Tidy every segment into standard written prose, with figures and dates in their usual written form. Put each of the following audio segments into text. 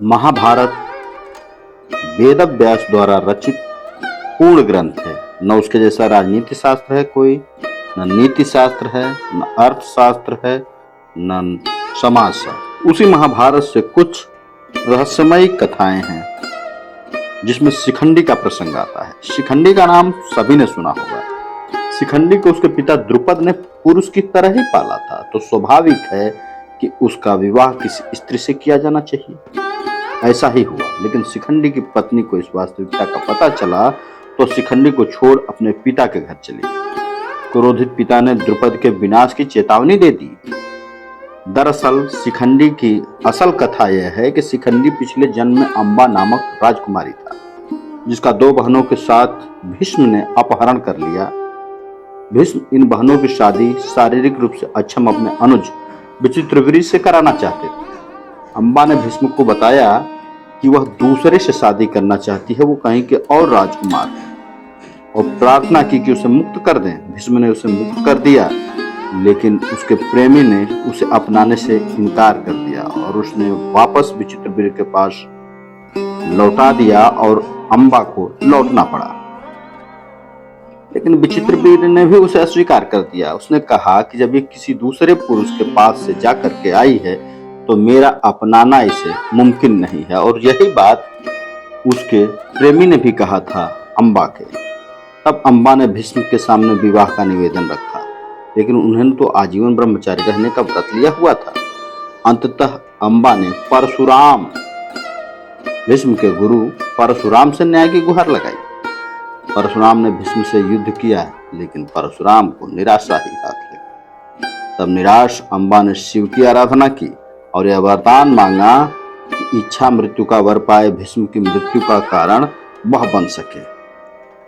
महाभारत वेद व्यास द्वारा रचित पूर्ण ग्रंथ है। न उसके जैसा राजनीति शास्त्र है कोई, न नीति शास्त्र है, न अर्थशास्त्र है, न समाज शास्त्र। उसी महाभारत से कुछ रहस्यमयी कथाएं हैं जिसमें शिखंडी का प्रसंग आता है। शिखंडी का नाम सभी ने सुना होगा। शिखंडी को उसके पिता द्रुपद ने पुरुष की तरह ही पाला था, तो स्वाभाविक है कि उसका विवाह किसी स्त्री से किया जाना चाहिए। ऐसा ही हुआ, लेकिन शिखंडी की पत्नी को इस वास्तविकता का पता चला तो शिखंडी को छोड़ अपने पिता के घर चली गई। क्रोधित पिता ने द्रुपद के विनाश की चेतावनी दे दी। दरअसल शिखंडी की असल कथा यह है कि शिखंडी पिछले जन्म में अम्बा नामक राजकुमारी था, जिसका 2 बहनों के साथ भीष्म ने अपहरण कर लिया। भीष्म इन बहनों की शादी शारीरिक रूप से अक्षम अपने अनुज विचित्रवीर्य से कराना चाहते थे। अम्बा ने भीष्म को बताया कि वह दूसरे से शादी करना चाहती है, वो कहीं के और राजकुमार है, और प्रार्थना की कि उसे मुक्त कर दें। भीष्म ने उसे मुक्त कर दिया, लेकिन उसके प्रेमी ने उसे अपनाने से इनकार कर दिया और उसने वापस विचित्रवीर्य के पास लौटा दिया और अम्बा को लौटना पड़ा। लेकिन विचित्रवीर्य ने भी उसे अस्वीकार कर दिया। उसने कहा कि जब ये किसी दूसरे पुरुष के पास से जा करके आई है तो मेरा अपनाना इसे मुमकिन नहीं है, और यही बात उसके प्रेमी ने भी कहा था अम्बा के। तब अम्बा ने भीष्म के सामने विवाह का निवेदन रखा, लेकिन उन्होंने तो आजीवन ब्रह्मचारी रहने का व्रत लिया हुआ था। अंततः अम्बा ने परशुराम, भीष्म के गुरु परशुराम से न्याय की गुहार लगाई। परशुराम ने भीष्म से युद्ध किया, लेकिन परशुराम को निराशा ही हाथ लगी। तब निराश अम्बा ने शिव की आराधना की और यह वरदान मांगा कि इच्छा मृत्यु का वर पाए, भीष्म की मृत्यु का कारण वह बन सके।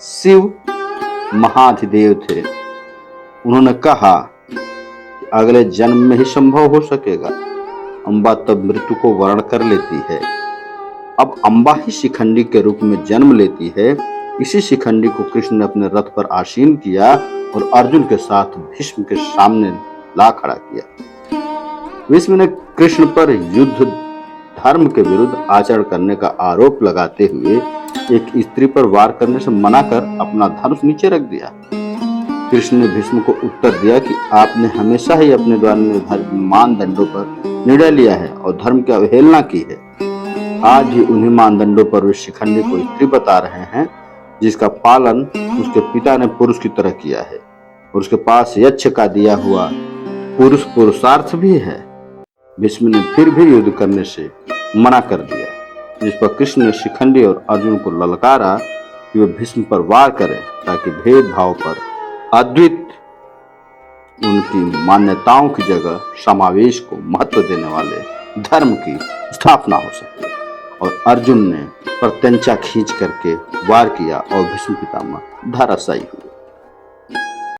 शिव महाधिदेव थे। उन्होंने कहा कि अगले जन्म में ही संभव हो सकेगा। अम्बा तब मृत्यु को वर्ण कर लेती है। अब अम्बा ही शिखंडी के रूप में जन्म लेती है। इसी शिखंडी को कृष्ण ने अपने रथ पर आसीन किया और अर्जुन के साथ भीष्म के सामने ला खड़ा किया। भीष्म ने कृष्ण पर युद्ध धर्म के विरुद्ध आचरण करने का आरोप लगाते हुए एक स्त्री पर वार करने से मना कर अपना धनुष नीचे रख दिया। कृष्ण ने भीष्म को उत्तर दिया कि आपने हमेशा ही अपने द्वारा निर्धारित मानदंडों पर निर्णय लिया है और धर्म की अवहेलना की है। आज भी उन्हीं मानदंडों पर वे शिखंडी को स्त्री बता रहे हैं, जिसका पालन उसके पिता ने पुरुष की तरह किया है, और उसके पास यक्ष का दिया हुआ पुरुष पुरुषार्थ भी है। भीष्म ने फिर भी युद्ध करने से मना कर दिया, जिस पर कृष्ण ने शिखंडी और अर्जुन को ललकारा कि वे भीष्म पर वार करें, ताकि भेदभाव पर अद्वित उनकी मान्यताओं की जगह समावेश को महत्व देने वाले धर्म की स्थापना हो सके। और अर्जुन ने प्रत्यंचा खींच करके वार किया और भीष्म पितामह धराशायी हुए।